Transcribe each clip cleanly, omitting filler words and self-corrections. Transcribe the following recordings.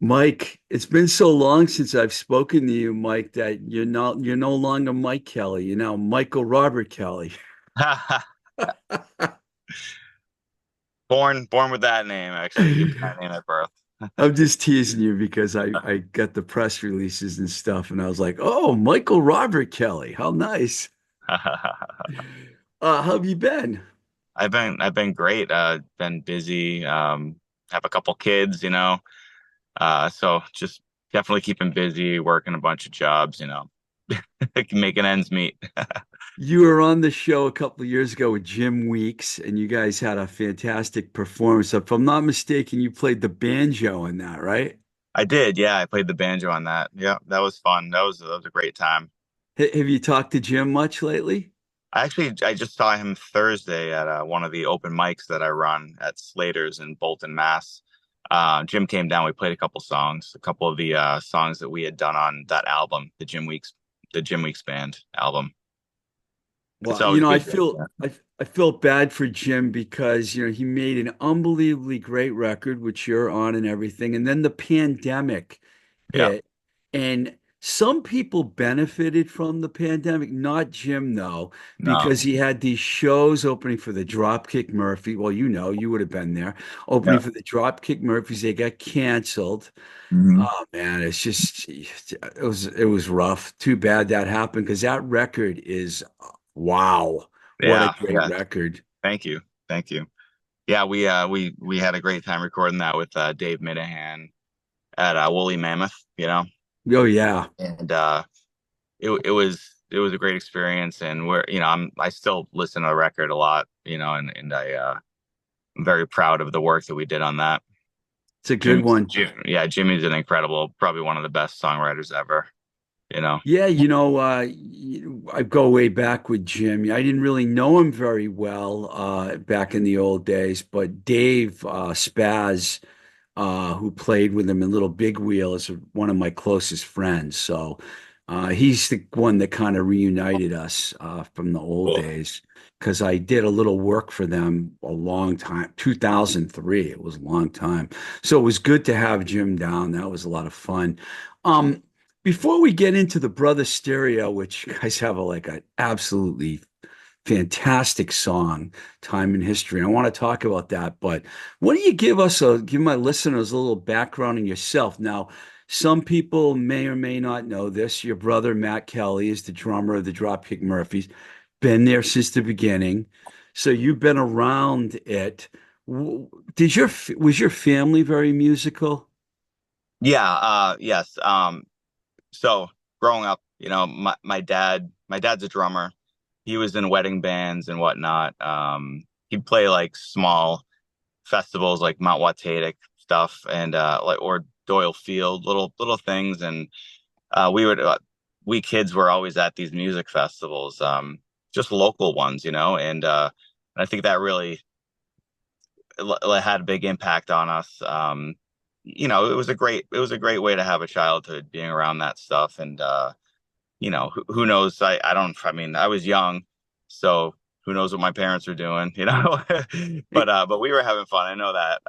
Mike, it's been so long since I've spoken to you, Mike, that you're no longer Mike Kelly. You're now Michael Robert Kelly. Born with that name, actually, given that name at birth. I'm just teasing you because I got the press releases and stuff, and I was like, oh, Michael Robert Kelly. How nice. How have you been? I've been great. Been busy. Have a couple kids, so just definitely keeping busy, working a bunch of jobs, making ends meet. You were on the show a couple of years ago with Jim Weeks, and you guys had a fantastic performance. If I'm not mistaken, you played the banjo in that, right? I did, yeah. I played the banjo on that. Yeah, that was fun. That was a great time. Have you talked to Jim much lately? I just saw him Thursday at one of the open mics that I run at Slater's in Bolton, Mass. Jim came down. We played a couple songs, a couple of the songs that we had done on that album, the Jim Weeks Band album. It's Well, always I good. feel I felt bad for Jim because, he made an unbelievably great record, which you're on and everything, and then the pandemic Yeah. hit, and some people benefited from the pandemic, not Jim though, No. because he had these shows opening for the Dropkick Murphy. Well, you would have been there, opening Yeah. for the Dropkick Murphys. They got canceled. Hmm. Oh man, it was rough. Too bad that happened because that record is wow, what a Yeah. great Yeah. record. Thank you. Thank you. Yeah, we had a great time recording that with Dave Minahan at Woolly Mammoth, Oh yeah. and it was a great experience. And I still listen to the record a lot, and I'm very proud of the work that we did on that. It's a good one. Yeah, Jimmy's an incredible, probably one of the best songwriters ever, you know. Yeah, I go way back with Jim. I didn't really know him very well back in the old days, but Dave Spaz, who played with him in Little Big Wheel, is one of my closest friends. So he's the one that kind of reunited us from the old Cool. days because I did a little work for them a long time, 2003. It was a long time. So it was good to have Jim down. That was a lot of fun. Um, Before we get into the Brother Stereo, which you guys have like an absolutely fantastic song, Time in History. I want to talk about that, but why don't you give my listeners a little background on yourself? Now, some people may or may not know this. Your brother Matt Kelly is the drummer of the Dropkick Murphys, been there since the beginning. So you've been around it. Was your family very musical? Yeah, yes. So growing up, my dad's a drummer. He was in wedding bands and whatnot. He'd play like small festivals like Mount Watatic stuff and or Doyle Field, little things. And we kids were always at these music festivals, just local ones, and I think that really had a big impact on us. It was a great way to have a childhood being around that stuff. And who knows? I mean, I was young, so who knows what my parents were doing, but we were having fun. I know that.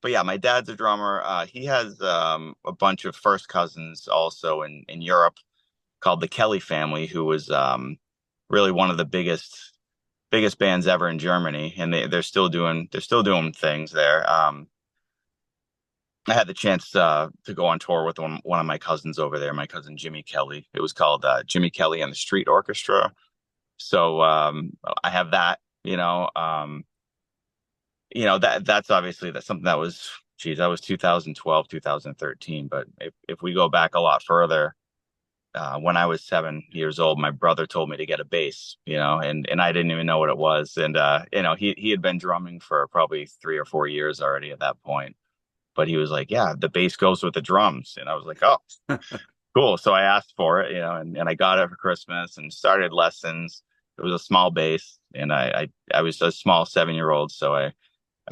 But yeah, my dad's a drummer. He has a bunch of first cousins also in Europe called the Kelly family, who was really one of the biggest bands ever in Germany, and they're still doing things there. I had the chance to go on tour with one of my cousins over there, my cousin Jimmy Kelly. It was called Jimmy Kelly and the Street Orchestra. So I have that, that's something that was, geez, that was 2012, 2013. But if we go back a lot further, when I was 7 years old, my brother told me to get a bass, and I didn't even know what it was. And he had been drumming for probably 3 or 4 years already at that point. But he was like, "Yeah, the bass goes with the drums," and I was like, "Oh, cool." So I asked for it, and I got it for Christmas and started lessons. It was a small bass, and I was a small 7 year old, so I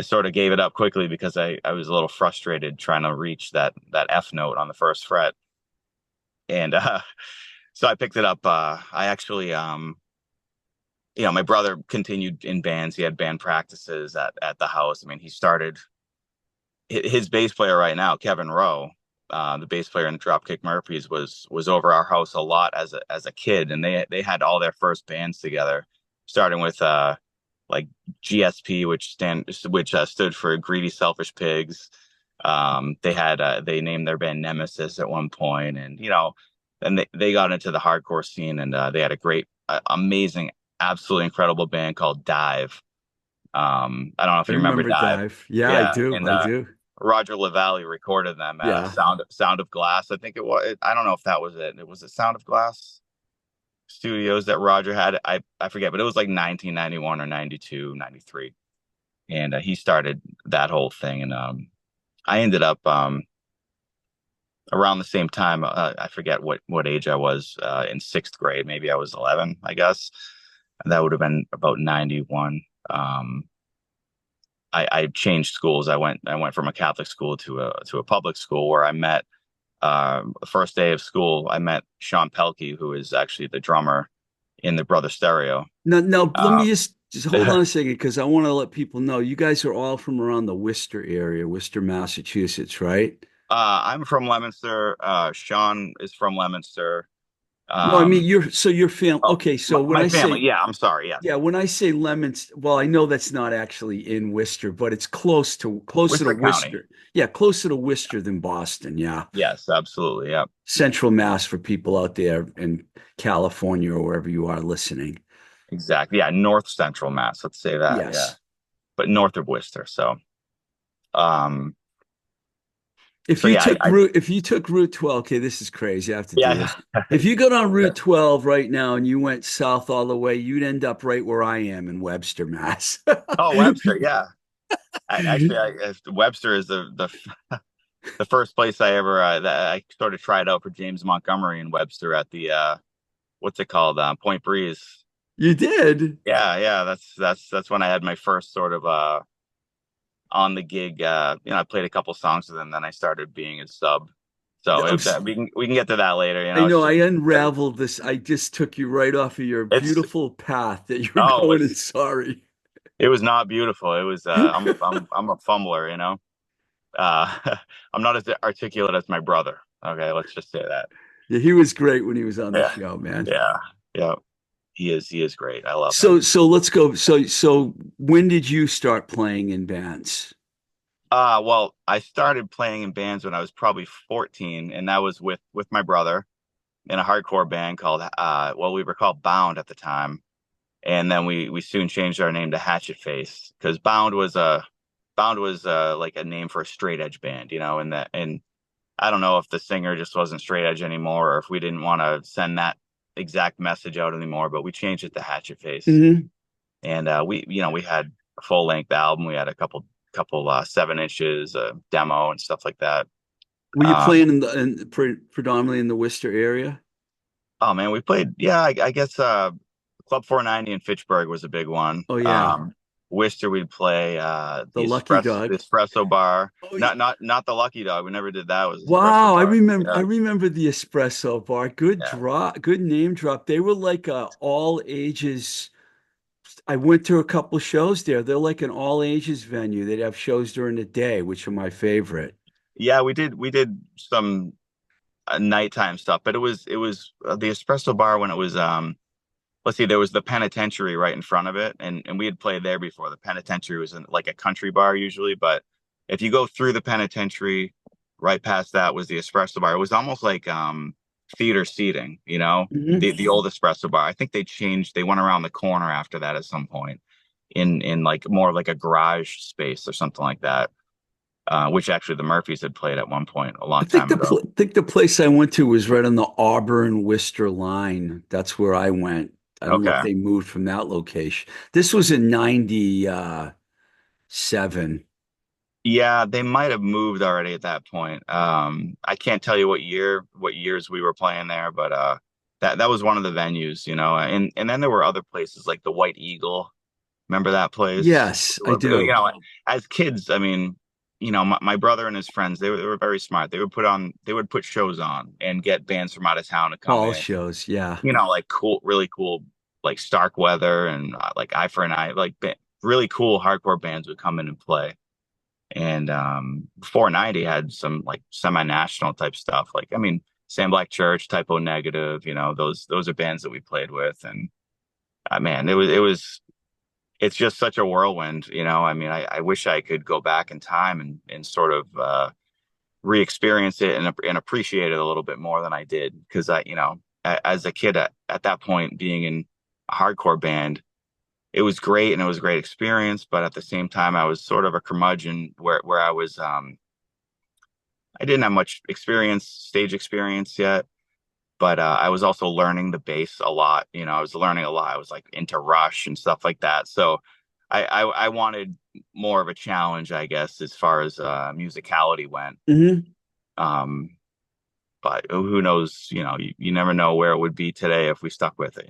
sort of gave it up quickly because I was a little frustrated trying to reach that F note on the first fret. And so I picked it up. I actually, my brother continued in bands. He had band practices at the house. I mean, he started his bass player right now, Kevin Rowe, the bass player in Dropkick Murphys, was over our house a lot as a kid, and they had all their first bands together, starting with like GSP, which stood for Greedy Selfish Pigs. They named their band Nemesis at one point, and then they got into the hardcore scene, and they had a great, amazing, absolutely incredible band called Dive. I don't know if I you remember remember Dive. Dive. Yeah, I Yeah, do. and I do. Roger LaValle recorded them at a Yeah. Sound of Glass. I think it was. I don't know if that was it. It was a Sound of Glass Studios that Roger had. I forget, but it was like 1991 or 92, 93, and he started that whole thing. And I ended up around the same time. I forget what age I was in sixth grade. Maybe I was 11, I guess. That would have been about 91. I changed schools. I went from a Catholic school to a public school where I met the first day of school. I met Sean Pelkey, who is actually the drummer in the Brother Stereo. Now, let me Um, just hold on a second because I want to let people know you guys are all from around the Worcester area, Worcester, Massachusetts, right? I'm from Leominster. Sean is from Leominster. No, I mean Um, you're fam. oh, Okay, so when my I family. say Yeah, I'm sorry. Yes, yeah, when I say Lemons, well, I know that's not actually in Worcester, but it's closer to Worcester County. Worcester. Yeah, closer to Worcester than Boston. Yeah. Yes, absolutely. Yeah, Central Mass for people out there in California or wherever you are listening. exactly. Yeah, North Central Mass. Let's say that. Yeah, Yes. but north of Worcester. Um, If so you yeah, took Route 12, okay, this is crazy. I have to do yeah. this. If you got on Route 12 right now and you went south all the way, you'd end up right where I am in Webster, Mass. Oh, Webster. Yeah. Webster is the first place I ever that I sort of tried out for James Montgomery in Webster at the what's it called, Point Breeze. You did. Yeah, yeah, that's when I had my first sort of on the gig. I played a couple songs with him, then I started being his sub. So we can get to that later. I It's know I just unraveled this. I just took you right off of your it's beautiful path that you were oh going in. Sorry. it was not beautiful. It was I'm a fumbler. Uh, I'm not as articulate as my brother. Okay, let's just say that. Yeah, he was great when he was on the Yeah, show, man. yeah, yeah. He is great. I love him. So let's go. So when did you start playing in bands? Well, I started playing in bands when I was probably 14, and that was with my brother in a hardcore band called well, we were called Bound at the time, and then we soon changed our name to Hatchet Face because Bound was like a name for a straight edge band, and I don't know if the singer just wasn't straight edge anymore or if we didn't want to send that exact message out anymore, but we changed it to Hatchet Face. Hmm. And we had a full length album. We had a couple 7 inches, demo and stuff like that. Were you Um, playing predominantly in the Worcester area? oh man, we played. Yeah, I guess Club 490 in Fitchburg was a big one. Oh yeah, Worcester, we'd play the Lucky the Dog. Espresso Bar. Oh Not the Lucky Dog. We never did that. It was Espresso wow, I Bar. remember. I Yeah, remember the Espresso Bar. Good yeah. drop. Good name drop. They were like a all ages. I went to a couple shows there. They're like an all ages venue. They'd have shows during the day, which are my favorite. Yeah, we did some nighttime stuff, but it was the Espresso Bar when it was let's see, there was the penitentiary right in front of it, and we had played there before. The penitentiary was in like a country bar usually, but if you go through the penitentiary, right past that was the Espresso Bar. It was almost like theater seating, Mhm. the old Espresso Bar. I think they went around the corner after that at some point in like more of like a garage space or something like that. Which actually the Murphys had played at one point a long time ago. I think the place I went to was right on the Auburn Worcester line. That's where I went. I don't know if Okay. they moved from that location. This was in 97. Yeah, they might have moved already at that point. I can't tell you what years we were playing there, but that was one of the venues, and then there were other places like the White Eagle. Remember that place? Yes, I do. As kids, I mean, my brother and his friends, they were very smart. They would put shows on and get bands from out of town to come Hall in. shows. Yeah. Like cool, really cool, like Stark Weather and like Eye for an Eye, like really cool hardcore bands would come in and play. And 490 had some like semi-national type stuff. Like, I mean, Sam Black Church, Typo Negative, those are bands that we played with. And man, it's just such a whirlwind, I mean, I wish I could go back in time and sort of re-experience it and appreciate it a little bit more than I did. Because as a kid at that point, being in a hardcore band, it was great and it was a great experience. But at the same time, I was sort of a curmudgeon where I didn't have much stage experience yet. But I was also learning the bass a lot. I was learning a lot. I was like into Rush and stuff like that. So I wanted more of a challenge, I guess, as far as musicality went. Hmm. Um, but who knows? You never know where it would be today if we stuck with it.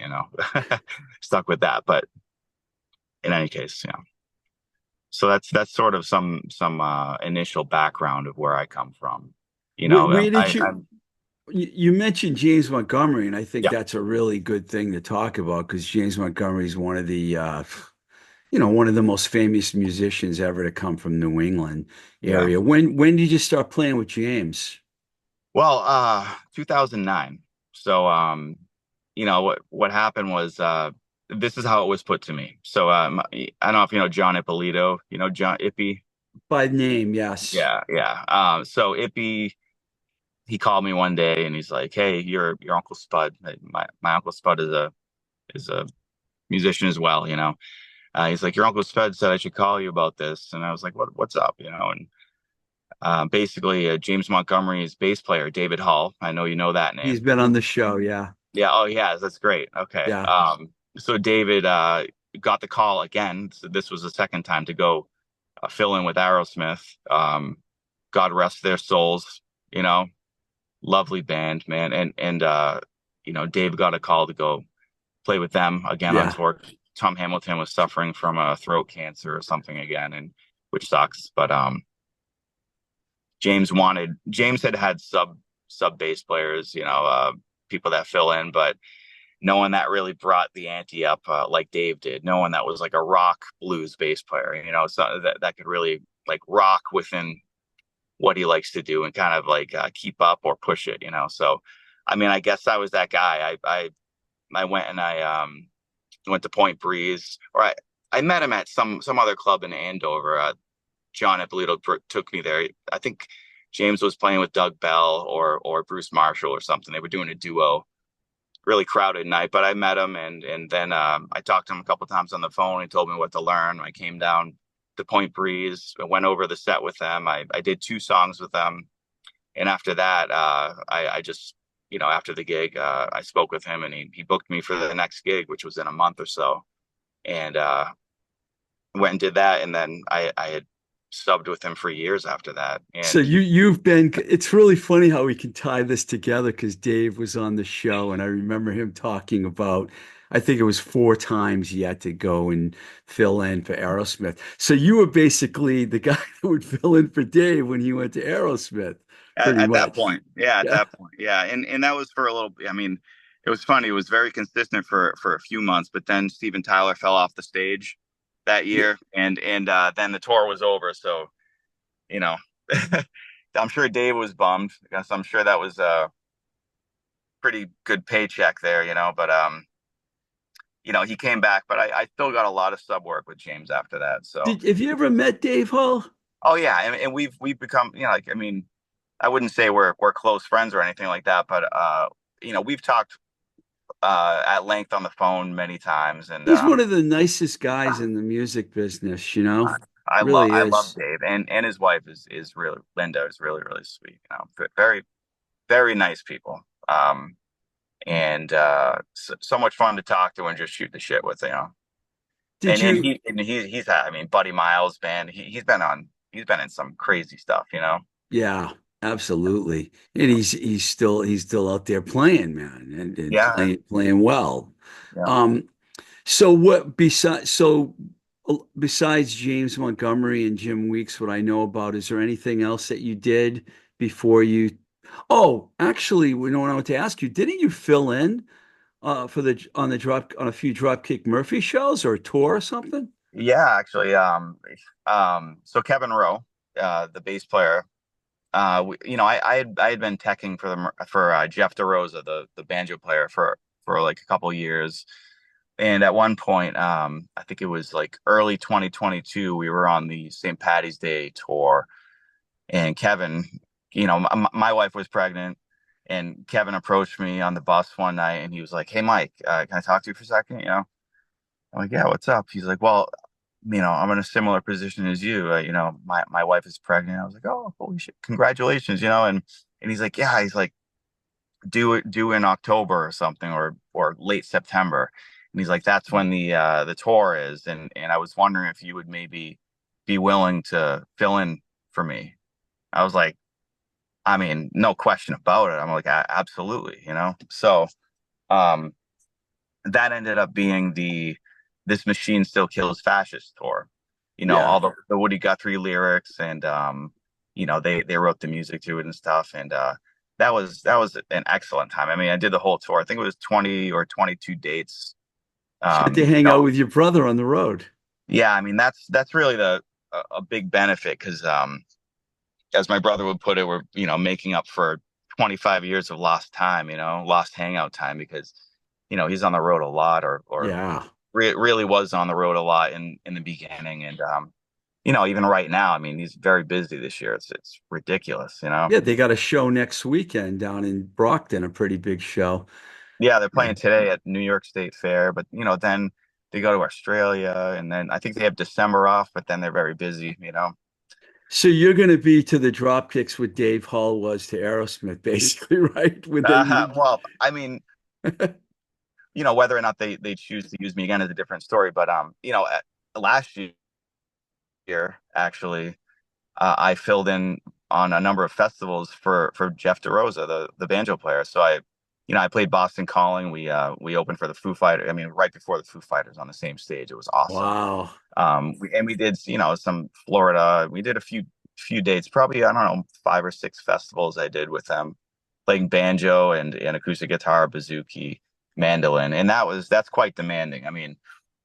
Stuck with that. But in any case, so that's sort of some initial background of where I come from. Where did you I'm you mentioned James Montgomery, and I think yeah, that's a really good thing to talk about because James Montgomery is one of the one of the most famous musicians ever to come from New England yeah. area. When did you start playing with James? Well, 2009. So, what happened was, this is how it was put to me. So, I don't know if you know John Ippolito, John Ippy. By name, yes. Yeah, yeah. So Ippy, he called me one day and he's like, "Hey, your Uncle Spud. My Uncle Spud is a musician as well, He's like, your Uncle Spud said I should call you about this." And I was like, what's up, And basically, James Montgomery's bass player, David Hall. I know you know that He's name. been on the show, yeah. Yeah. Oh, he has. That's great. Okay. Yeah. So David got the call again. So this was the second time to go fill in with Aerosmith. God rest their souls. You know, lovely band, man. And Dave got a call to go play with them again on Yeah. tour. Tom Hamilton was suffering from a throat cancer or something again, and which sucks. But James had sub bass players, people that fill in, but no one that really brought the ante up like Dave did. No one that was like a rock blues bass player, so that could really like rock within what he likes to do and kind of like keep up or push it, So, I mean, I guess I was that guy. I went and I went to Point Breeze, or I met him at some other club in Andover. John Ippolito took me there. I think James was playing with Doug Bell or Bruce Marshall or something. They were doing a duo, really crowded night. But I met him and then I talked to him a couple times on the phone. He told me what to learn. I came down to Point Breeze, I went over the set with them. I did 2 songs with them, and after that, I just after the gig, I spoke with him and he booked me for the next gig, which was in a month or so, and went and did that, and then I had subbed with him for years after that. So And you've been, it's really funny how we can tie this together because Dave was on the show and I remember him talking about, I think it was 4 times he had to go and fill in for Aerosmith. So you were basically the guy that would fill in for Dave when he went to Aerosmith, pretty at that much. point, yeah, at Yeah. that point, yeah, and that was for a little. I mean, it was funny. It was very consistent for a few months, but then Steven Tyler fell off the stage that Yeah. year, and then the tour was over. So you know, I'm sure Dave was bummed because I'm sure that was a pretty good paycheck there, But he came back, but I still got a lot of sub work with James after that. So, Have you ever met Dave Hall? oh yeah, and we've become, like I mean, I wouldn't say we're close friends or anything like that, but we've talked at length on the phone many times, and He's one of the nicest guys in the music business, you know? Really I love is. Dave, and his wife is really Linda is really really sweet, very very nice people. And so much fun to talk to and just shoot the shit with. Did And you? he's had, I mean, Buddy Miles band. He's been in some crazy stuff. Yeah, absolutely. And he's still out there playing, man, and Yeah, playing well. yeah. Um, so what besides James Montgomery and Jim Weeks, what I know about, is there anything else that you did before you? Oh, actually, what I want to ask you, didn't you fill in for the on the drop on a few Dropkick Murphy shows or a tour or something? Yeah, actually, so Kevin Rowe. the bass player, I had been teching for Jeff DeRosa, the banjo player, for like a couple years. And at one point, I think it was like early 2022, we were on the St. Patty's Day tour, and Kevin, my wife was pregnant, and Kevin approached me on the bus one night, and he was like, "Hey, Mike, can I talk to you for a second?" I'm like, "Yeah, what's up?" He's like, "Well, I'm in a similar position as you. My wife is pregnant." I was like, "Oh, holy shit, congratulations!" And he's like, "Yeah," he's like, due in October or something, or late September." And he's like, "That's when the tour is." And I was wondering if you would maybe be willing to fill in for me. I was like, I mean, no question about it. I'm like, Absolutely," So, um, that ended up being the "This Machine Still Kills Fascist" tour. Yeah. All the Woody Guthrie lyrics, and they wrote the music to it and stuff. And that was an excellent time. I mean, I did the whole tour. I think it was 20 or 22 dates. So you had to hang No, out with your brother on the road. yeah, I mean that's really a big benefit, because as my brother would put it, we're making up for 25 years of lost time, lost hangout time, because he's on the road a lot, or Yeah. really was on the road a lot in the beginning. And even right now, I mean, he's very busy this year. It's ridiculous. Yeah, they got a show next weekend down in Brockton, a pretty big show. Yeah, they're Yeah. playing today at New York State Fair, but then they go to Australia, and then I think they have December off, but then they're very busy. So you're going to be to the Dropkicks what Dave Hall was to Aerosmith, basically, right? When they moved. Well, I mean, whether or not they choose to use me again is a different story. But last year, actually, I filled in on a number of festivals for Jeff DeRosa, the banjo player. So I played Boston Calling. We opened for the Foo Fighters. I mean, right before the Foo Fighters on the same stage. It was awesome. Wow. We did some Florida. We did a few dates, probably, I don't know, 5 or 6 festivals I did with them, playing banjo and acoustic guitar, bouzouki, mandolin, and that's quite demanding. I mean,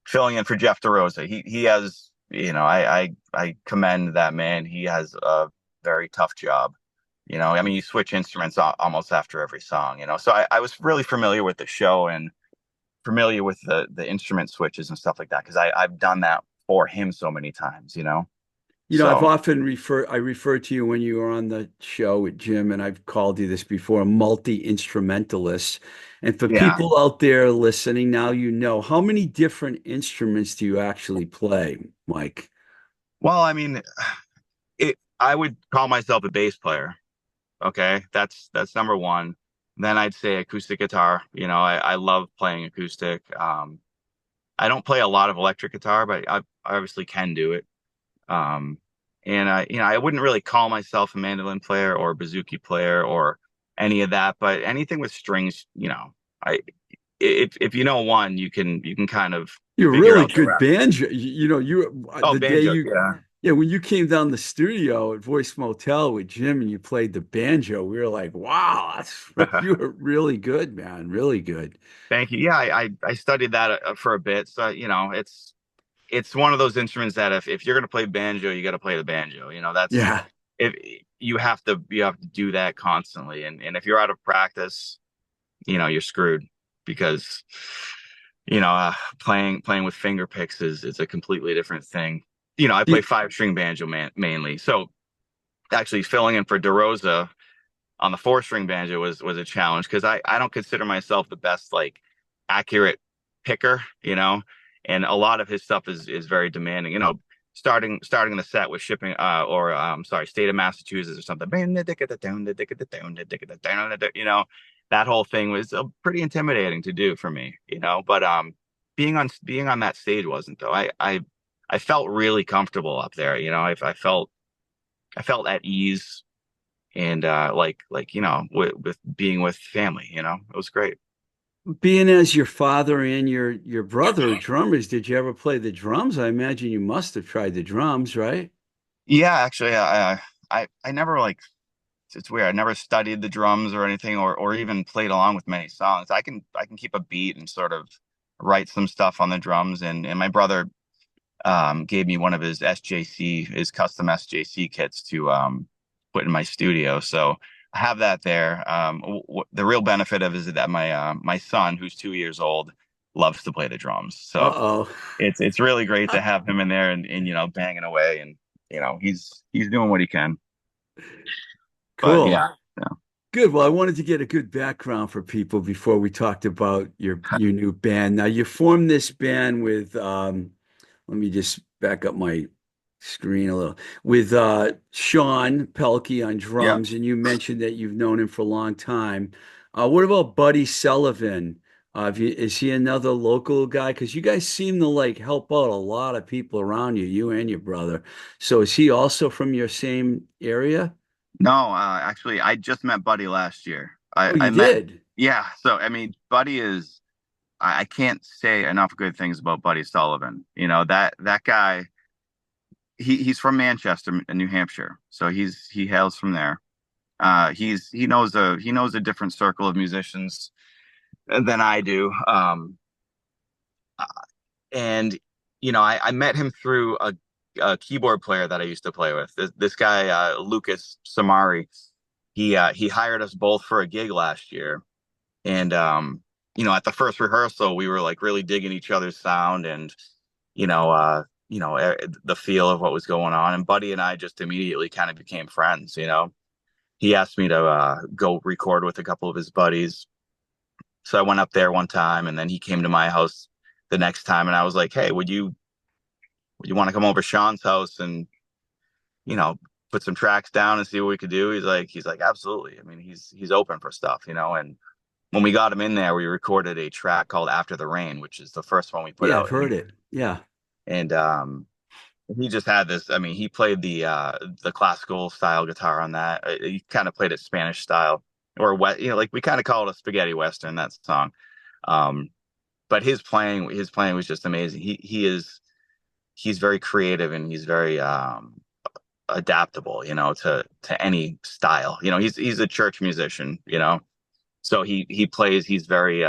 filling in for Jeff DeRosa, he has, I commend that man. He has a very tough job. I mean, you switch instruments almost after every song. So I was really familiar with the show, and familiar with the instrument switches and stuff like that, because I've done that for him so many times. I've So often referred to you when you were on the show with Jim, and I've called you this before, a multi-instrumentalist. And for yeah. people out there listening, now you know how many different instruments do you actually play, Mike? Well, I mean, I would call myself a bass player. Okay, that's number one. Then I'd say acoustic guitar. I love playing acoustic. I don't play a lot of electric guitar, but I obviously can do it. Um, and I wouldn't really call myself a mandolin player or a bouzouki player or any of that, but anything with strings, I if you know one, you can kind of You're figure really out the good rest. banjo. You Oh, the day banjo, you yeah. yeah, when you came down the studio at Voice Motel with Jim and you played the banjo, we were like, wow, you were really good, man. Really good. Thank you. Yeah, I studied that for a bit, so it's one of those instruments that if you're gonna play banjo, you got to play the banjo. That's Yeah. if you have to do that constantly, and if you're out of practice, you're screwed, because playing with finger picks is a completely different thing. I play The- 5 string banjo mainly, so actually filling in for DeRosa on the 4 string banjo was a challenge, because I don't consider myself the best, like, accurate picker. And a lot of his stuff is very demanding. Starting the set with shipping, or sorry, State of Massachusetts or something. That whole thing was pretty intimidating to do for me. But being on that stage wasn't, though. I felt really comfortable up there. I felt at ease, and with being with family. It was great. Being as your father and your brother are drummers, did you ever play the drums? I imagine you must have tried the drums, right? Yeah, actually, I never, like, it's weird. I never studied the drums or anything, or even played along with many songs. I can keep a beat and sort of write some stuff on the drums. And my brother, gave me one of his his custom SJC kits to put in my studio. So I have that there. The real benefit of it is that my son, who's 2 years old, loves to play the drums. So Uh-oh. it's really great to have him in there and banging away, and he's doing what he can. But Cool. yeah, yeah, Good. Well, I wanted to get a good background for people before we talked about your new band. Now, you formed this band with let me just back up my screen a little, with Sean Pelkey on yeah. drums, and you mentioned that you've known him for a long time. What about Buddy Sullivan? Is he another local guy? Because you guys seem to like help out a lot of people around you, you and your brother. So is he also from your same area? No, actually, I just met Buddy last year. Oh, I you met, did? yeah. So I mean, Buddy is. I can't say enough good things about Buddy Sullivan. That guy. He's from Manchester, New Hampshire, so he hails from there. He knows a different circle of musicians than I do. And I met him through a keyboard player that I used to play with. This guy, Lucas Samari. He hired us both for a gig last year, and at the first rehearsal, we were like really digging each other's sound and you know, uh, the feel of what was going on. And Buddy and I just immediately kind of became friends. He asked me to go record with a couple of his buddies. So I went up there one time, and then he came to my house the next time, and I was like, "Hey, would you want to come over to Sean's house and you know put some tracks down and see what we could do?" He's like, "Absolutely." I mean, he's open for stuff. And when we got him in there, we recorded a track called "After the Rain," which is the first one we put Yeah, I've out heard here. it. Yeah. And he just had this. I mean, he played the classical style guitar on that. He kind of played it Spanish style, or what, like we kind of call it a spaghetti western, that song. Um, but his playing was just amazing. He's very creative, and he's very adaptable, to any style. He's a church musician, so he plays. He's very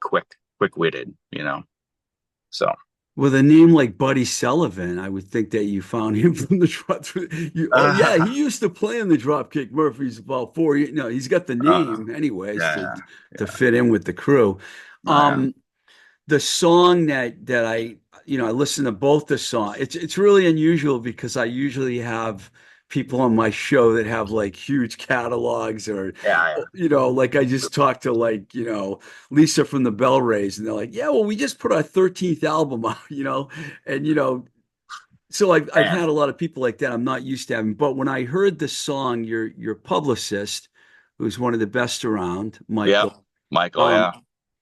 quick-witted. So With a name like Buddy Sullivan, I would think that you found him from the drop. Oh yeah, he uh, used to play in the Dropkick Murphys about 4 years. No, he's got the uh, name anyways to yeah, to yeah, fit in with the crew. yeah, Um, the song that I listen to both the song. It's really unusual because I usually have people on my show that have like huge catalogs or yeah, like I just talked to like Lisa from the Bell Rays, and they're like, yeah, well, we just put our 13th album out, and so I've man, had a lot of people like that. I'm not used to having, but when I heard the song, your publicist, who's one of the best around, yep, Michael, Michael, um, yeah,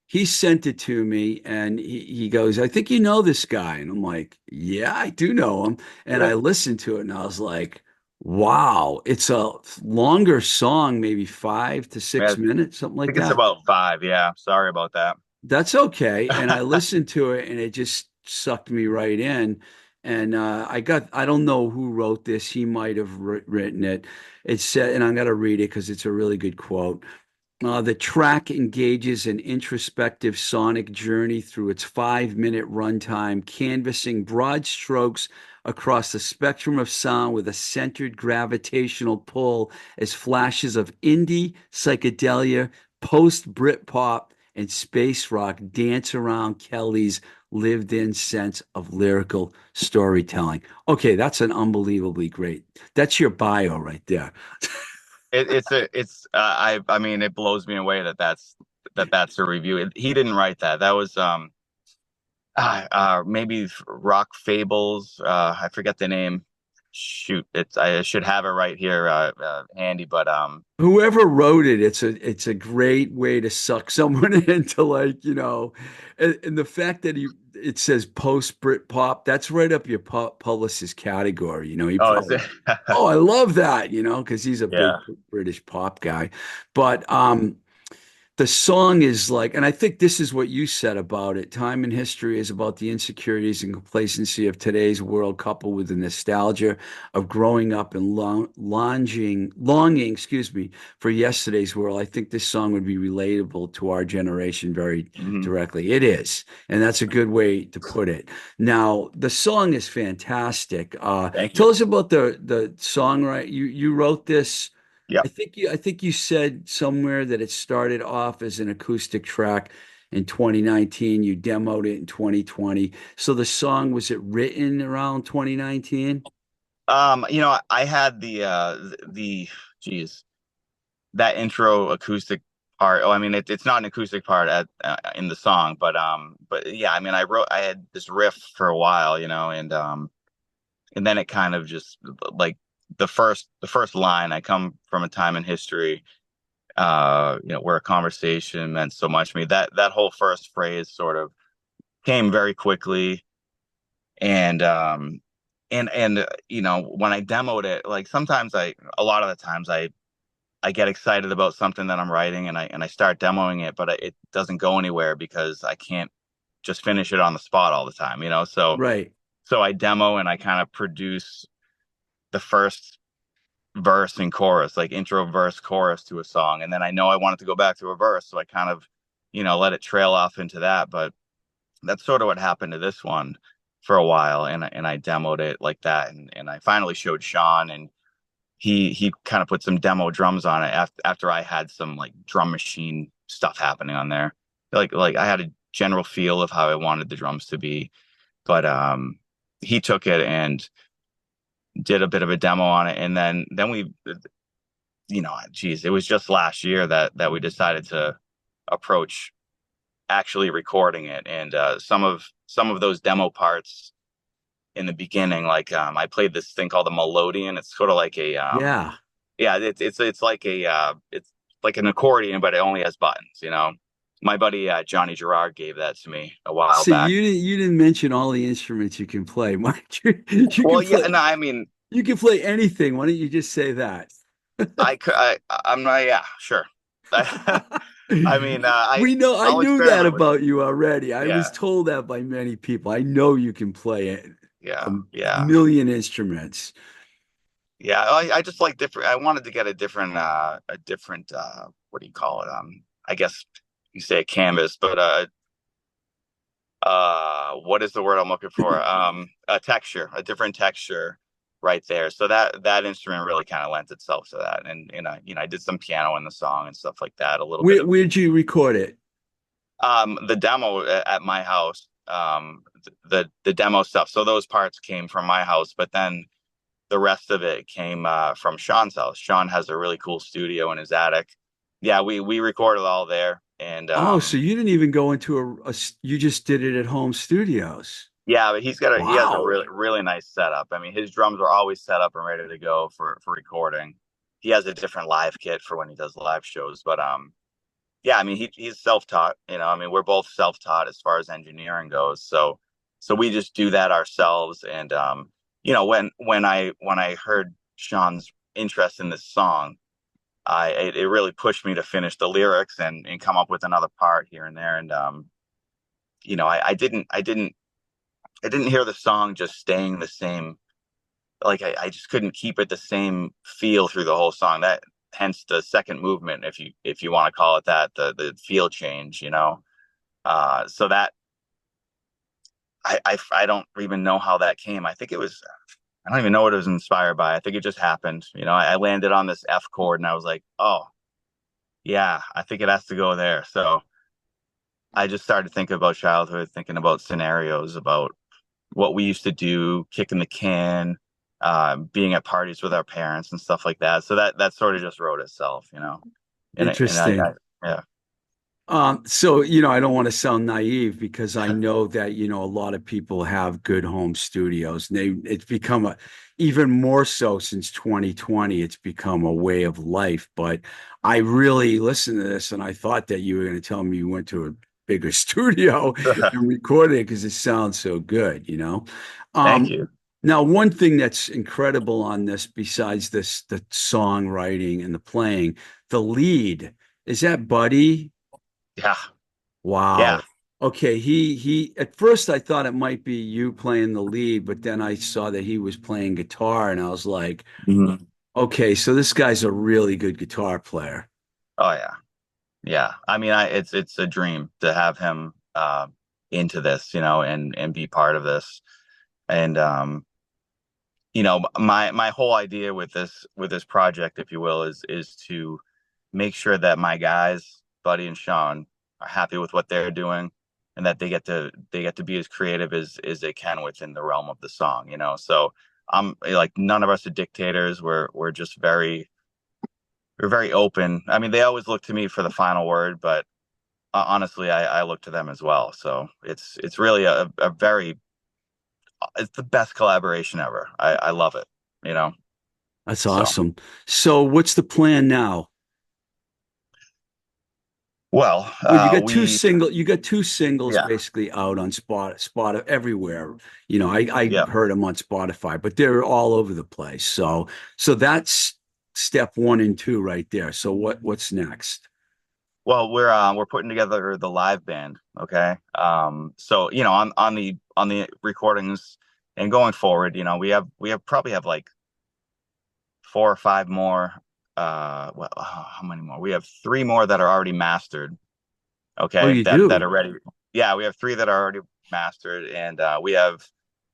he sent it to me, and he goes, I think you know this guy. And I'm like, yeah, I do know him. And yeah. I listened to it, and I was like, wow, it's a longer song, maybe 5 to 6 minutes, something I like think it's that. about five. Yeah, sorry about that. That's okay. And I listened to it, and it just sucked me right in. And I don't know who wrote this. He might have written it. It said, and I'm going to read it because it's a really good quote. The track engages an introspective sonic journey through its 5 minute runtime, canvassing broad strokes across the spectrum of sound with a centered gravitational pull as flashes of indie, psychedelia, post Britpop, and space rock dance around Kelly's lived in sense of lyrical storytelling. Okay, that's an unbelievably great. That's your bio right there. I mean, it blows me away that's a review. He didn't write that. That was maybe Rock Fables. I forget the name. Shoot, I should have it right here handy, but Whoever wrote it, it's a great way to suck someone into like, and the fact that it says post Britpop, that's right up your publicist category. He oh, is probably, it? oh, I love that, because he's a big Yeah. British pop guy. But the song is like, and I think this is what you said about it. Time in history is about the insecurities and complacency of today's world, coupled with the nostalgia of growing up and longing, excuse me, for yesterday's world. I think this song would be relatable to our generation very Hmm. directly. It is, and that's a good way to put it. Now, the song is fantastic. Thank you. Tell us about the songwriter. You wrote this. Yep. I think you said somewhere that it started off as an acoustic track in 2019. You demoed it in 2020. So the song, was it written around 2019? I had geez, that intro acoustic part. Oh, I mean, it's not an acoustic part in the song, but yeah, I mean, I had this riff for a while, and then it kind of just like the first line. I come from a time in history, where a conversation meant so much to me. That whole first phrase sort of came very quickly, and when I demoed it, like sometimes a lot of the times I get excited about something that I'm writing, and I start demoing it, but it doesn't go anywhere because I can't just finish it on the spot all the time. Right. So I demo and I kind of produce the first verse and chorus, like intro, verse, chorus to a song, and then I know I want it to go back to a verse, so I kind of let it trail off into that. But that's sort of what happened to this one for a while, and I demoed it like that, and I finally showed Sean, and he kind of put some demo drums on it after I had some like drum machine stuff happening on there. Like I had a general feel of how I wanted the drums to be, but he took it and did a bit of a demo on it, and then we, geez, it was just last year that we decided to approach actually recording it, and some of those demo parts in the beginning, like I played this thing called the melodeon. It's sort of like a Yeah. yeah, it's like it's like an accordion, but it only has buttons. My buddy Johnny Gerard gave that to me a while So back. you didn't mention all the instruments you can play. Mind you, you Well, can yeah, play no, I mean, you can play anything. Why don't you just say that? I'm not, yeah, sure. I mean, I I'll knew that experiment with it. about you already. I was Yeah, told that by many people. I know you can play a yeah, yeah, million instruments. yeah. I just like different. I wanted to get a different what do you call it? I guess you say a canvas, but what is the word I'm looking for? A texture, a different texture right there. So that instrument really kind of lends itself to that. And I did some piano in the song and stuff like that, a little bit of Where'd you record it? the demo at my house, the demo stuff. So those parts came from my house, but then the rest of it came from Sean's house. Sean has a really cool studio in his attic. Yeah, we recorded all there, and Oh, so you didn't even go into you just did it at home studios. yeah, but he has a Wow. really really nice setup. I mean, his drums are always set up and ready to go for recording. He has a different live kit for when he does live shows, but yeah, I mean, he's self-taught. I mean, we're both self-taught as far as engineering goes. So we just do that ourselves. And when I heard Sean's interest in this song, it really pushed me to finish the lyrics and come up with another part here and there. And I didn't hear the song just staying the same. Like I just couldn't keep it the same feel through the whole song. That hence the second movement, if you want to call it that, the feel change. So that I don't even know how that came. I don't even know what it was inspired by. I think it just happened. I landed on this F chord and I was like, oh yeah, I think it has to go there. So I just started thinking about childhood, thinking about scenarios about what we used to do, kicking the can, being at parties with our parents and stuff like that. So that sort of just wrote itself. And I Interesting. yeah. So, I don't want to sound naive because I know that, a lot of people have good home studios and it's become even more so since 2020, it's become a way of life. But I really listened to this and I thought that you were going to tell me you went to a bigger studio and recorded it because it sounds so good. Thank Um, you. Now, one thing that's incredible on this, besides the songwriting and the playing, the lead, is that Buddy? Yeah, yeah. Wow. Okay, he at first I thought it might be you playing the lead, but then I saw that he was playing guitar and I was like, Mhm. okay, so this guy's a really good guitar player. Oh yeah, yeah. I mean, it's a dream to have him into this, and be part of this. And my whole idea with this project, if you will, is to make sure that my guys, Buddy and Sean, are happy with what they're doing, and that they get to be as creative as they can within the realm of the song. So I'm like, none of us are dictators. We're just we're very open. I mean, they always look to me for the final word, but honestly, I look to them as well. So it's really a very it's the best collaboration ever. I love it. You know. That's So awesome. So what's the plan now? well, Well, we you got two singles yeah basically out on Spot everywhere. You know, I yeah. heard them on Spotify, but they're all over the place. So that's step one and two right there. So what's next? Well, we're putting together the live band. Okay. So on the recordings and going forward, we have probably have like four or five more. Well, how many more? We have three more that are already mastered. Oh, Okay, you that do? are ready. Yeah, we have three that are already mastered, and we have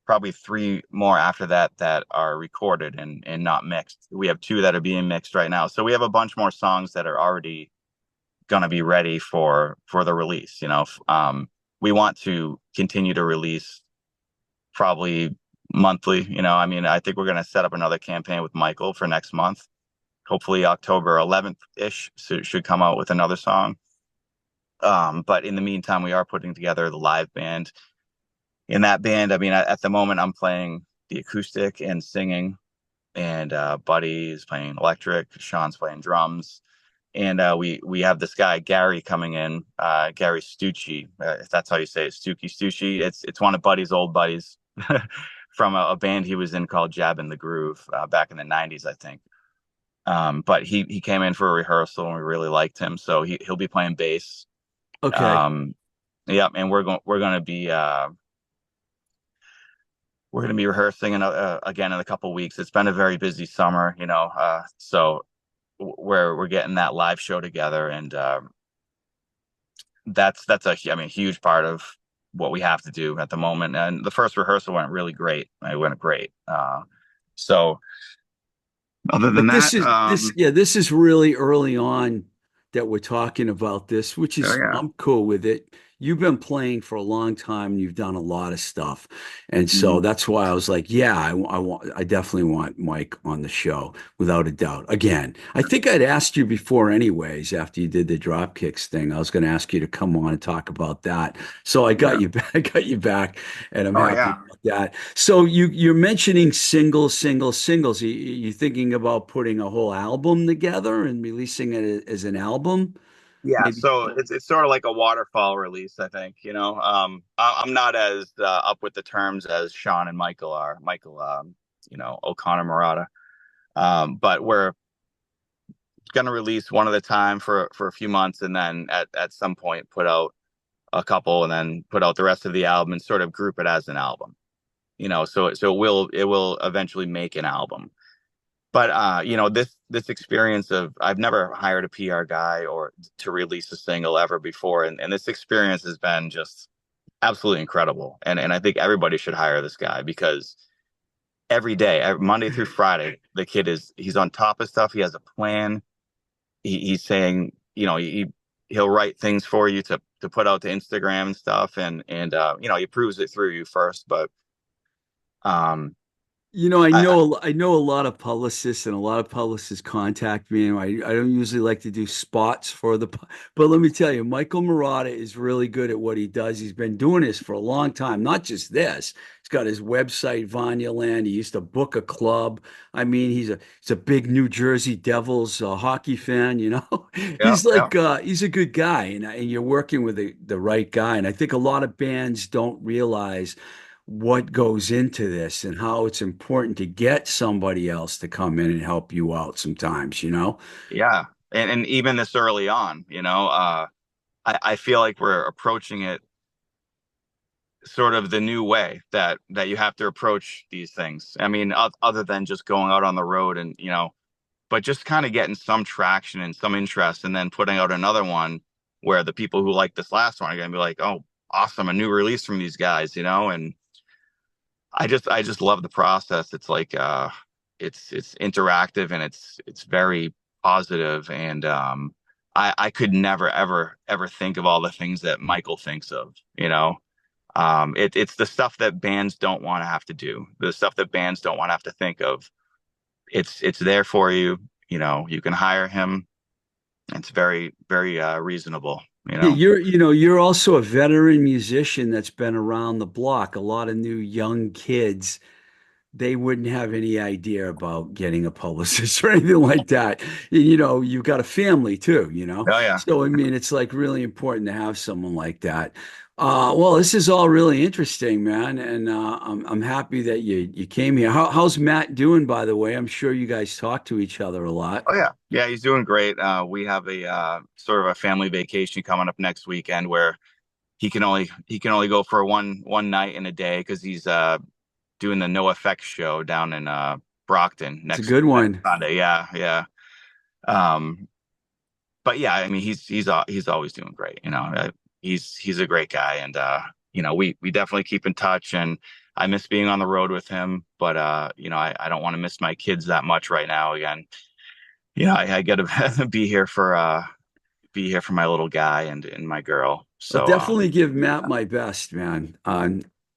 probably three more after that that are recorded and not mixed. We have two that are being mixed right now, so we have a bunch more songs that are already gonna be ready for the release. We want to continue to release probably monthly. I mean, I think we're gonna set up another campaign with Michael for next month. Hopefully October 11th ish, so should come out with another song. But in the meantime, we are putting together the live band. In that band, I mean, at the moment, I'm playing the acoustic and singing, and Buddy is playing electric, Sean's playing drums, and we have this guy Gary coming in, Gary Stucci, if that's how you say it, Stucci. It's one of Buddy's old buddies from a band he was in called Jab in the Groove back in the '90s, I think. But he came in for a rehearsal and we really liked him, so he'll be playing bass. Okay. Um, yeah, and we're gonna be rehearsing again in a couple weeks. It's been a very busy summer, so we're getting that live show together, and that's I mean, a huge part of what we have to do at the moment. And the first rehearsal went really great. It went great. So other than But that, this is really early on that we're talking about this, which oh is yeah. I'm cool with it. You've been playing for a long time and you've done a lot of stuff. And so Mhm. that's why I was like, yeah, I definitely want Mike on the show without a doubt. Again, I think I'd asked you before anyways, after you did the Dropkicks thing. I was going to ask you to come on and talk about that. So I got Yeah. you back, I got you back, and I'm Oh happy yeah. about that. So you're mentioning singles. You thinking about putting a whole album together and releasing it as an album? Yeah, Maybe. so it's sort of like a waterfall release, I think. I'm not as up with the terms as Sean and Michael are. Michael, O'Connor Murata. But we're gonna release one at a time for a few months, and then at some point put out a couple, and then put out the rest of the album and sort of group it as an album. So it will eventually make an album. But this experience of I've never hired a PR guy or to release a single ever before, and this experience has been just absolutely incredible. And I think everybody should hire this guy because every day, Monday through Friday, the kid he's on top of stuff. He has a plan. He's saying, he'll write things for you to put out to Instagram and stuff, and he proves it through you first. But um, You know, I I know a lot of publicists and a lot of publicists contact me. And I don't usually like to do spots for but let me tell you, Michael Murata is really good at what he does. He's been doing this for a long time, not just this. He's got his website, Vanya Land. He used to book a club. I mean, he's a big New Jersey Devils hockey fan, you know. yeah, yeah, He's a good guy, and you're working with the right guy. And I think a lot of bands don't realize what goes into this and how it's important to get somebody else to come in and help you out sometimes, you know? yeah. And even this early on, I feel like we're approaching it sort of the new way that you have to approach these things. I mean, other than just going out on the road and, but just kind of getting some traction and some interest and then putting out another one where the people who like this last one are going to be like, oh, awesome, a new release from these guys, and I just love the process. It's like it's interactive and it's very positive and I could never ever think of all the things that Michael thinks of. It's the stuff that bands don't want to have to do, the stuff that bands don't want to have to think of. It's there for you. You can hire him. It's very, very reasonable, you Yeah, know. you're also a veteran musician that's been around the block. A lot of new young kids, they wouldn't have any idea about getting a publicist or anything like that. You've got a family too. Oh yeah. So, I mean, it's like really important to have someone like that. Well, this is all really interesting, man, and I'm happy that you came here. How's Matt doing, by the way? I'm sure you guys talk to each other a lot. Oh yeah. Yeah, he's doing great. We have a sort of a family vacation coming up next weekend where he can only go for one night in a day because he's doing the No Effects show down in Brockton It's a next good next one. Sunday. Yeah, yeah. Um, but yeah, I mean he's always doing great. He's a great guy, and we definitely keep in touch. And I miss being on the road with him, but I don't want to miss my kids that much right now. Again, I got to be here for my little guy and my girl. I'll So definitely give Matt my best, man,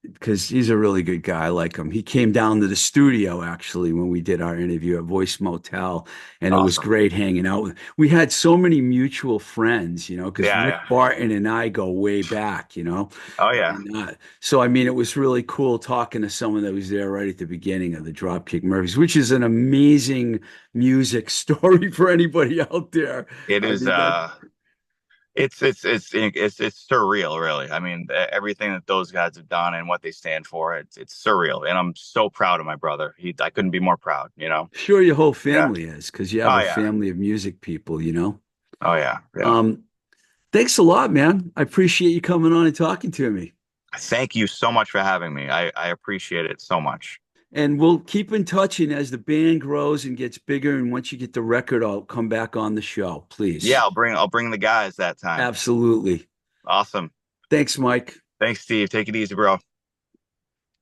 because he's a really good guy. I like him. He came down to the studio actually when we did our interview at Voice Motel, and it was awesome. great hanging out with. We had so many mutual friends, because Yeah, Rick yeah. Barton and I go way back. Oh yeah. And so, I mean, it was really cool talking to someone that was there right at the beginning of the Dropkick Murphys, which is an amazing music story for anybody out there. It I is mean, that it's surreal, really. I mean, everything that those guys have done and what they stand for, it's surreal. And I'm so proud of my brother. I couldn't be more proud. sure your whole Yeah. family is because you have Oh a yeah. family of music people. Oh yeah. Yeah. Um, thanks a lot, man. I appreciate you coming on and talking to me. Thank you so much for having me. I appreciate it so much. And we'll keep in touch. And as the band grows and gets bigger, and once you get the record out, come back on the show, Yeah, please. I'll bring the guys that time. Absolutely. Awesome. Thanks, Mike. Thanks, Steve. Take it easy, bro.